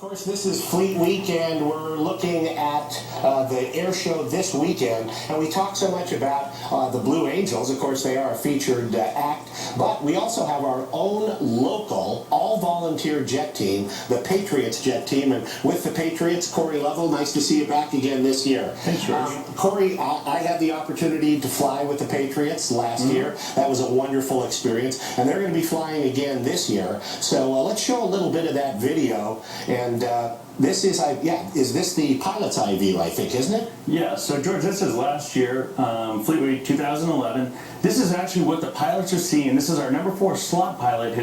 Of course, this is Fleet Week, and we're looking at the air show this weekend. And we talk so much about the Blue Angels. Of course, they are a featured act. But we also have our own local, all-volunteer jet team, the Patriots jet team. And with the Patriots, Corey Lovell, nice to see you back again this year. Thanks, George. Corey, I had the opportunity to fly with the Patriots last year. That was a wonderful experience. And they're going to be flying again this year. So let's show a little bit of that video. And this is, is this the pilot's IV, I think, isn't it? Yeah, so George, this is last year, Fleet Week 2011. This is actually what the pilots are seeing. This is our number 4 slot pilot.